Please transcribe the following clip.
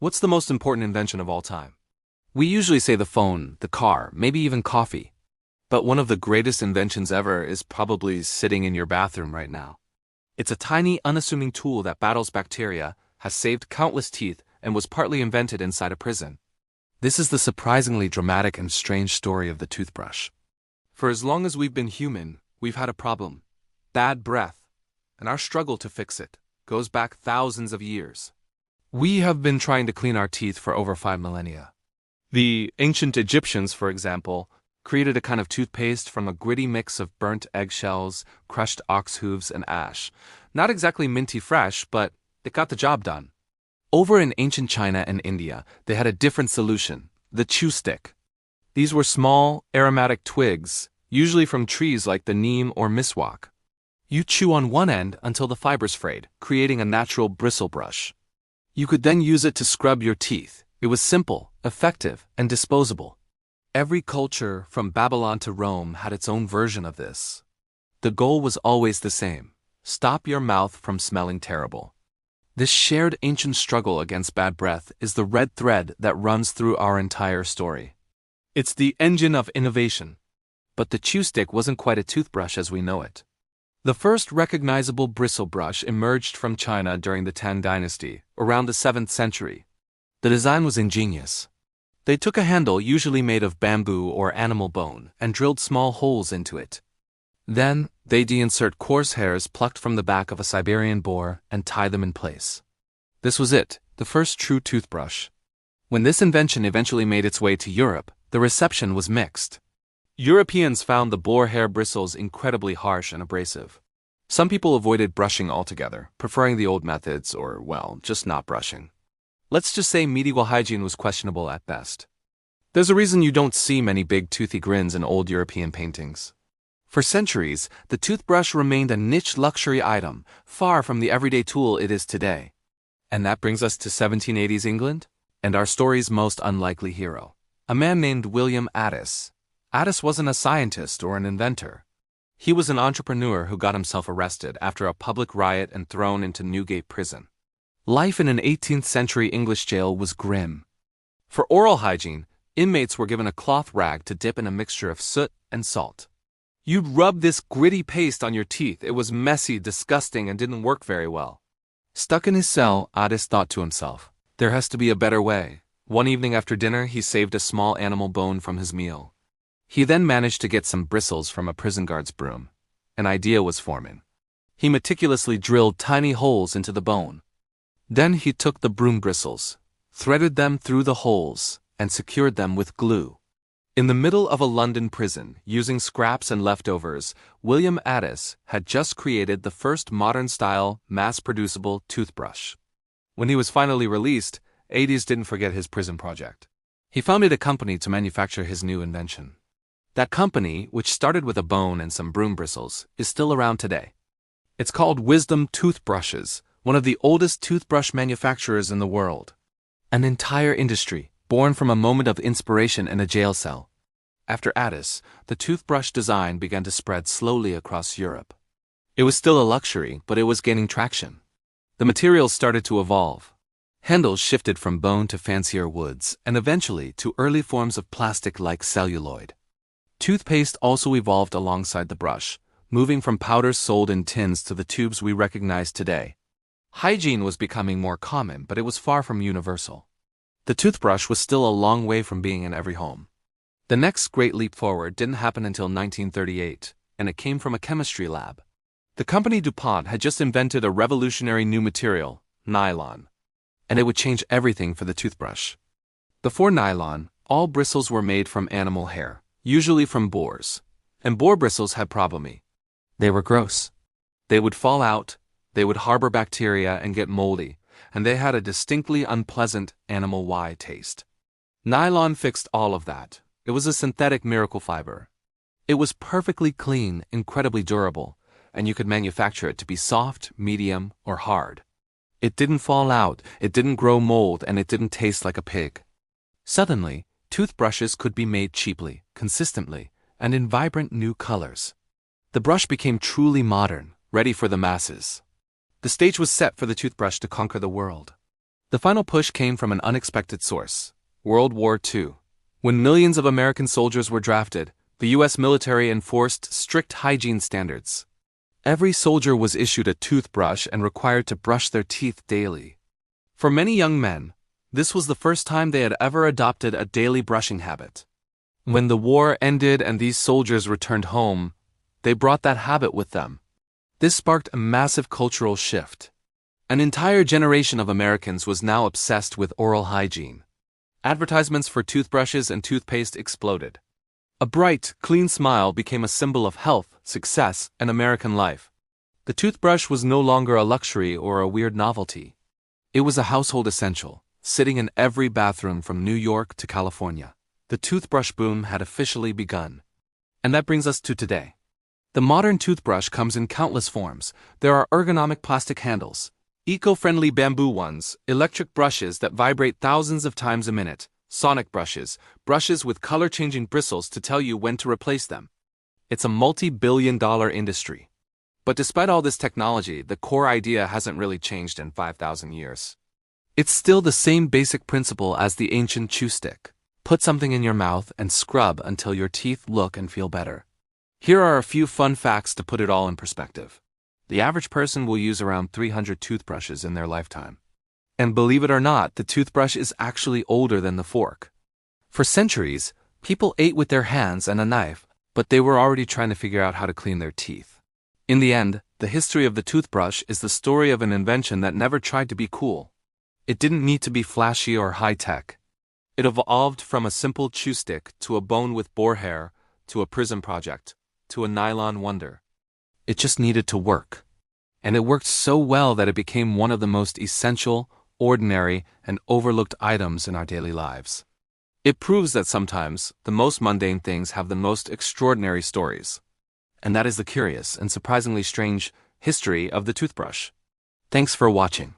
What's the most important invention of all time? We usually say the phone, the car, maybe even coffee. But one of the greatest inventions ever is probably sitting in your bathroom right now. It's a tiny, unassuming tool that battles bacteria, has saved countless teeth, and was partly invented inside a prison. This is the surprisingly dramatic and strange story of the toothbrush. For as long as we've been human, we've had a problem: bad breath, and our struggle to fix it goes back thousands of years. We have been trying to clean our teeth for over 5 millennia. The ancient Egyptians, for example, created a kind of toothpaste from a gritty mix of burnt eggshells, crushed ox hooves, and ash. Not exactly minty fresh, but it got the job done. Over in ancient China and India, they had a different solution: the chew stick. These were small, aromatic twigs, usually from trees like the neem or miswak. You chew on one end until the fibers frayed, creating a natural bristle brush. You could then use it to scrub your teeth. It was simple, effective, and disposable. Every culture, from Babylon to Rome, had its own version of this. The goal was always the same: stop your mouth from smelling terrible. This shared ancient struggle against bad breath is the red thread that runs through our entire story. It's the engine of innovation. But the chew stick wasn't quite a toothbrush as we know it. The first recognizable bristle brush emerged from China during the Tang Dynasty, around the 7th century. The design was ingenious. They took a handle usually made of bamboo or animal bone and drilled small holes into it. Then, they insert coarse hairs plucked from the back of a Siberian boar and tie them in place. This was it, the first true toothbrush. When this invention eventually made its way to Europe, the reception was mixed. Europeans found the boar-hair bristles incredibly harsh and abrasive. Some people avoided brushing altogether, preferring the old methods or, well, just not brushing. Let's just say medieval hygiene was questionable at best. There's a reason you don't see many big toothy grins in old European paintings. For centuries, the toothbrush remained a niche luxury item, far from the everyday tool it is today. And that brings us to 1780s England, and our story's most unlikely hero, a man named William Addis. Addis wasn't a scientist or an inventor. He was an entrepreneur who got himself arrested after a public riot and thrown into Newgate prison. Life in an 18th century English jail was grim. For oral hygiene, inmates were given a cloth rag to dip in a mixture of soot and salt. You'd rub this gritty paste on your teeth. It was messy, disgusting, and didn't work very well. Stuck in his cell, Addis thought to himself, there has to be a better way. One evening after dinner, he saved a small animal bone from his meal. He then managed to get some bristles from a prison guard's broom. An idea was forming. He meticulously drilled tiny holes into the bone. Then he took the broom bristles, threaded them through the holes, and secured them with glue. In the middle of a London prison, using scraps and leftovers, William Addis had just created the first modern-style, mass-producible toothbrush. When he was finally released, Addis didn't forget his prison project. He founded a company to manufacture his new invention. That company, which started with a bone and some broom bristles, is still around today. It's called Wisdom Toothbrushes, one of the oldest toothbrush manufacturers in the world. An entire industry, born from a moment of inspiration in a jail cell. After Addis, the toothbrush design began to spread slowly across Europe. It was still a luxury, but it was gaining traction. The materials started to evolve. Handles shifted from bone to fancier woods, and eventually to early forms of plastic like celluloid. Toothpaste also evolved alongside the brush, moving from powders sold in tins to the tubes we recognize today. Hygiene was becoming more common, but it was far from universal. The toothbrush was still a long way from being in every home. The next great leap forward didn't happen until 1938, and it came from a chemistry lab. The company DuPont had just invented a revolutionary new material, nylon, and it would change everything for the toothbrush. Before nylon, all bristles were made from animal hair, usually from boars, and boar bristles had problemy. They were gross. They would fall out, they would harbor bacteria and get moldy, and they had a distinctly unpleasant animal Y taste. Nylon fixed all of that. It was a synthetic miracle fiber. It was perfectly clean, incredibly durable, and you could manufacture it to be soft, medium, or hard. It didn't fall out, it didn't grow mold, and it didn't taste like a pig. Suddenly, toothbrushes could be made cheaply, consistently, and in vibrant new colors. The brush became truly modern, ready for the masses. The stage was set for the toothbrush to conquer the world. The final push came from an unexpected source: World War II. When millions of American soldiers were drafted, the U.S. military enforced strict hygiene standards. Every soldier was issued a toothbrush and required to brush their teeth daily. For many young men, this was the first time they had ever adopted a daily brushing habit. When the war ended and these soldiers returned home, they brought that habit with them. This sparked a massive cultural shift. An entire generation of Americans was now obsessed with oral hygiene. Advertisements for toothbrushes and toothpaste exploded. A bright, clean smile became a symbol of health, success, and American life. The toothbrush was no longer a luxury or a weird novelty. It was a household essential, sitting in every bathroom from New York to California. The toothbrush boom had officially begun. And that brings us to today. The modern toothbrush comes in countless forms. There are ergonomic plastic handles, eco-friendly bamboo ones, electric brushes that vibrate thousands of times a minute, sonic brushes, brushes with color-changing bristles to tell you when to replace them. It's a multi-billion-dollar industry. But despite all this technology, the core idea hasn't really changed in 5,000 years. It's still the same basic principle as the ancient chew stick. Put something in your mouth and scrub until your teeth look and feel better. Here are a few fun facts to put it all in perspective. The average person will use around 300 toothbrushes in their lifetime. And believe it or not, the toothbrush is actually older than the fork. For centuries, people ate with their hands and a knife, but they were already trying to figure out how to clean their teeth. In the end, the history of the toothbrush is the story of an invention that never tried to be cool. It didn't need to be flashy or high-tech. It evolved from a simple chew stick to a bone with boar hair, to a prism project, to a nylon wonder. It just needed to work. And it worked so well that it became one of the most essential, ordinary, and overlooked items in our daily lives. It proves that sometimes the most mundane things have the most extraordinary stories. And that is the curious and surprisingly strange history of the toothbrush. Thanks for watching.